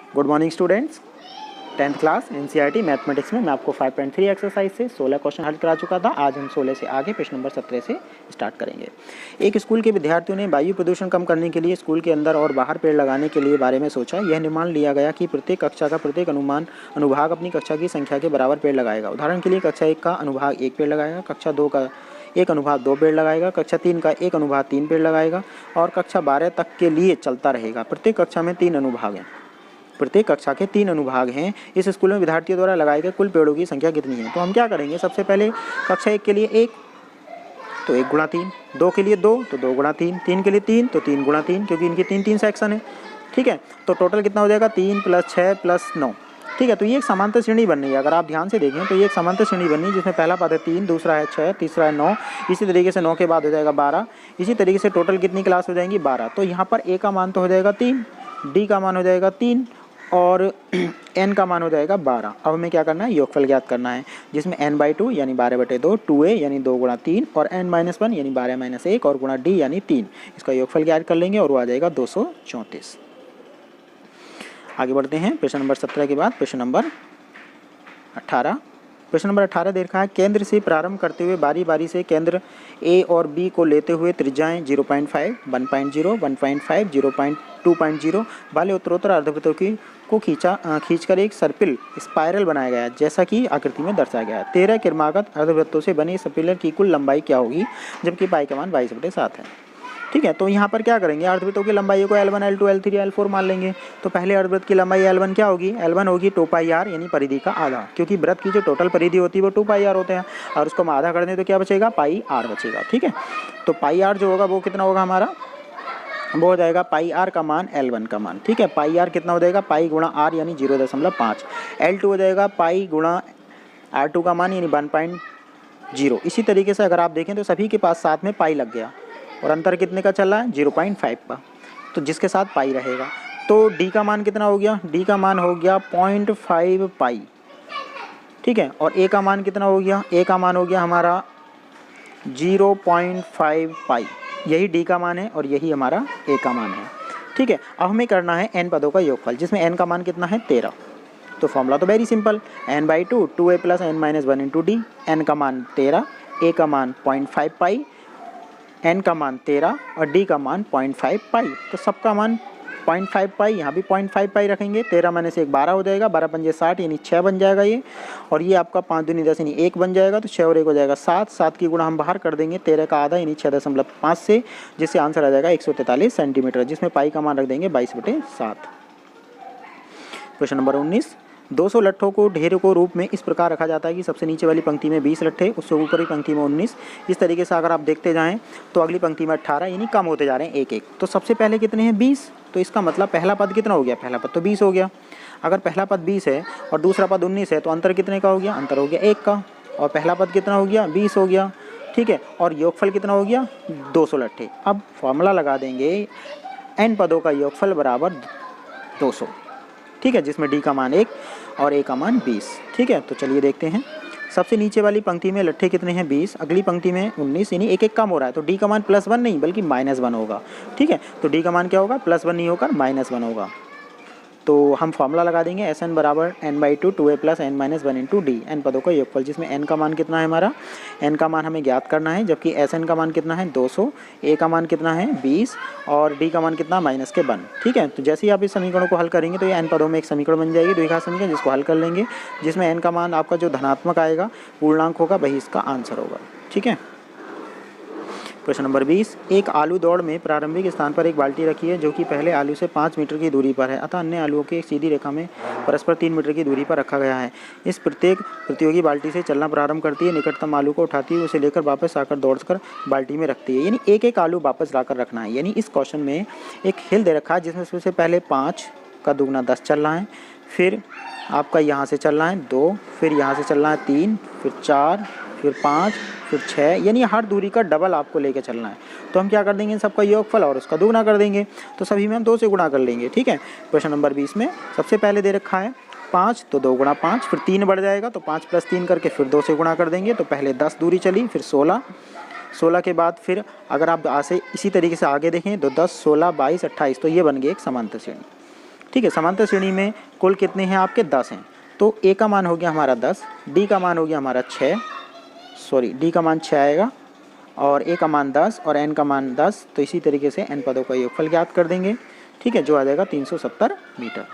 Good morning students. 10th class NCERT mathematics में मैं आपको 5.3 एक्सरसाइज से 16 क्वेश्चन हल करा चुका था। आज हम 16 से आगे प्रश्न नंबर 17 से स्टार्ट करेंगे। एक स्कूल के विद्यार्थियों ने वायु प्रदूषण कम करने के लिए स्कूल के अंदर और बाहर पेड़ लगाने के लिए बारे में सोचा। यह निर्णय लिया गया कि प्रत्येक कक्षा का प्रत्येक अनुभाग अपनी कक्षा की संख्या के बराबर पेड़ लगाएगा। उदाहरण के लिए कक्षा 1 का अनुभाग 1 पेड़ लगाएगा, कक्षा 2 का एक अनुभाग 2 पेड़ लगाएगा, कक्षा 3 का एक अनुभाग 3 पेड़ लगाएगा और कक्षा 12 तक के लिए चलता रहेगा। प्रत्येक कक्षा में 3 अनुभाग हैं। प्रत्येक कक्षा के 3 अनुभाग हैं। इस स्कूल में विद्यार्थियों द्वारा लगाए गए कुल पेड़ों की संख्या कितनी है? तो हम क्या करेंगे, सबसे पहले कक्षा 1 के लिए 1 तो 1 गुणा 3, 2 के लिए 2 तो 2 गुणा 3, 3 के लिए 3 तो 3 गुणा 3, क्योंकि इनके 3 सेक्शन है। ठीक है, तो टोटल कितना हो जाएगा? 3 + 6 + 9। ठीक है, तो ये एक समांतर श्रेणी बन रही है। अगर आप ध्यान से देखें तो ये एक समांतर श्रेणी बन रही है जिसमें पहला पद है 3, दूसरा है 6, तीसरा है 9। इसी तरीके से 9 के बाद हो जाएगा 12। इसी तरीके से टोटल कितनी क्लास हो जाएंगी? 12। तो यहाँ पर ए का मान तो हो जाएगा 3, डी का मान हो जाएगा 3 और n का मान हो जाएगा 12। अब हमें क्या करना है? योगफल ज्ञात करना है, जिसमें n/2 यानी 12/2, 2a यानी 2 गुणा 3 और n-1 यानी 12 - 1 और गुणा d यानी 3। इसका योगफल ज्ञात कर लेंगे और वो आ जाएगा 234। आगे बढ़ते हैं प्रश्न नंबर 17 के बाद प्रश्न नंबर 18। प्रश्न नंबर 18 दे रखा है, केंद्र से प्रारंभ करते हुए बारी बारी से केंद्र ए और बी को लेते हुए त्रिज्याएं 0.5, 1.0, 1.5, 0.2.0 वाले उत्तरोत्तर अर्धवृत्तों की को खींचकर एक सर्पिल स्पाइरल बनाया गया, जैसा कि आकृति में दर्शाया गया है। 13 क्रमागत अर्धवृत्तों से बने सर्पिलर की कुल लंबाई क्या होगी, जबकि पाई का मान 22/7 है। ठीक है, तो यहाँ पर क्या करेंगे, अर्धवृत्तों की लंबाई को L1, L2, L3, L4 मान लेंगे। तो पहले अर्धवृत्त की लंबाई L1 क्या होगी? L1 होगी 2πr यानी परिधि का आधा, क्योंकि वृत्त की जो टोटल परिधि होती है वो 2πr होते हैं और उसको हम आधा कर दें तो क्या बचेगा? πr बचेगा। ठीक है, तो πr जो होगा वो कितना होगा हमारा? वो हो जाएगा πr का मान L1 का मान। ठीक है, πr कितना हो जाएगा? पाई गुणा r यानी 0.5। L2 हो जाएगा पाई गुणा r2 का मान यानी 1.0। इसी तरीके से अगर आप देखें तो सभी के पास साथ में पाई लग गया और अंतर कितने का चल रहा है? 0.5 का, तो जिसके साथ पाई रहेगा। तो d का मान कितना हो गया? d का मान हो गया 0.5 पाई। ठीक है, और a का मान कितना हो गया? a का मान हो गया हमारा 0.5 पाई। यही d का मान है और यही हमारा a का मान है। ठीक है, अब हमें करना है n पदों का योगफल, जिसमें n का मान कितना है? 13। तो फॉर्मूला तो very simple, n/2 2a + n-1 × d। n का मान 13, a का मान 0.5 पाई, n का मान 13 और d का मान 0.5 पाई। तो सबका मान 0.5 पाई, यहाँ भी 0.5 पाई रखेंगे। 13 में से 1 12 हो जाएगा, 12 × 5 = 60 यानी 6 बन जाएगा ये, और ये आपका 5 दूनी 10 यानी 1 बन जाएगा। तो 6 और 1 हो जाएगा 7। 7 की गुणा हम बाहर कर देंगे 13 का आधा यानी 6.5 से, जिससे आंसर आ जाएगा 143 सेंटीमीटर, जिसमें पाई का मान रख देंगे 22/7। प्रश्न नंबर 19, 200 लट्ठों को ढेर को रूप में इस प्रकार रखा जाता है कि सबसे नीचे वाली पंक्ति में 20 लट्ठे, उससे ऊपर की पंक्ति में 19। इस तरीके से अगर आप देखते जाएं तो अगली पंक्ति में 18 यानी कम होते जा रहे हैं एक एक। तो सबसे पहले कितने हैं? 20। तो इसका मतलब पहला पद कितना हो गया? पहला पद तो 20 हो गया। अगर पहला पद 20 है और दूसरा पद 19 है तो अंतर कितने का हो गया? अंतर हो गया 1 का। और पहला पद कितना हो गया? 20 हो गया। ठीक है, और योगफल कितना हो गया? 200 लट्ठे। अब फॉर्मूला लगा देंगे, n पदों का योगफल बराबर 200। ठीक है, जिसमें d का मान 1 और a का मान 20। ठीक है, तो चलिए देखते हैं। सबसे नीचे वाली पंक्ति में लट्ठे कितने हैं? 20। अगली पंक्ति में 19 यानी एक एक कम हो रहा है, तो d का मान +1 नहीं बल्कि -1 होगा। ठीक है, तो d का मान क्या होगा? +1 नहीं होकर -1 होगा। तो हम फॉर्मूला लगा देंगे, Sn बराबर n/2 2a + n-1 × d। n पदों का योगफल, जिसमें n का मान कितना है हमारा? n का मान हमें ज्ञात करना है, जबकि Sn का मान कितना है? 200, a का मान कितना है? 20 और d का मान कितना? -1। ठीक है, तो जैसे ही आप इस समीकरण को हल करेंगे तो ये n पदों में एक समीकरण बन जाएगी, द्विघात समीकरण, जिसको हल कर लेंगे, जिसमें n का मान आपका जो धनात्मक आएगा, पूर्णांक होगा, वही इसका आंसर होगा। ठीक है, प्रश्न नंबर 20, एक आलू दौड़ में प्रारंभिक स्थान पर एक बाल्टी रखी है जो कि पहले आलू से 5 मीटर की दूरी पर है, अतः अन्य आलुओं की एक सीधी रेखा में परस्पर 3 मीटर की दूरी पर रखा गया है। इस प्रत्येक प्रतियोगी बाल्टी से चलना प्रारंभ करती है, निकटतम आलू को उठाती है, उसे लेकर वापस आकर दौड़कर बाल्टी में रखती है, यानी एक एक आलू वापस लाकर रखना है। यानी इस क्वेश्चन में एक खेल दे रखा है जिसमें सबसे पहले 5 का दुगना 10 चल रहा है, फिर आपका यहाँ से चल रहा है 2, फिर यहाँ से चल रहा है 3, फिर 4, फिर 5, फिर 6, यानी हर दूरी का डबल आपको लेके चलना है। तो हम क्या कर देंगे, इन सबका योगफल और उसका दुगना कर देंगे, तो सभी में हम 2 से गुणा कर लेंगे। ठीक है, प्रश्न नंबर 20 में सबसे पहले दे रखा है 5, तो 2 गुणा 5, फिर 3 बढ़ जाएगा, तो 5 + 3 करके फिर 2 से गुणा कर देंगे। तो पहले 10 दूरी चली, फिर 16, 16 के बाद फिर अगर आप इसी तरीके से आगे देखें तो 10, 16, 22, 28, तो ये बन गई एक समांतर श्रेणी। ठीक है। समांतर श्रेणी में कुल कितने हैं आपके 10 हैं, तो ए का मान हो गया हमारा 10, डी का मान हो गया हमारा 6, सॉरी डी का मान 6 आएगा और ए का मान 10 और एन का मान 10। तो इसी तरीके से एन पदों का योगफल ज्ञात कर देंगे, ठीक है, जो आ जाएगा 370 मीटर।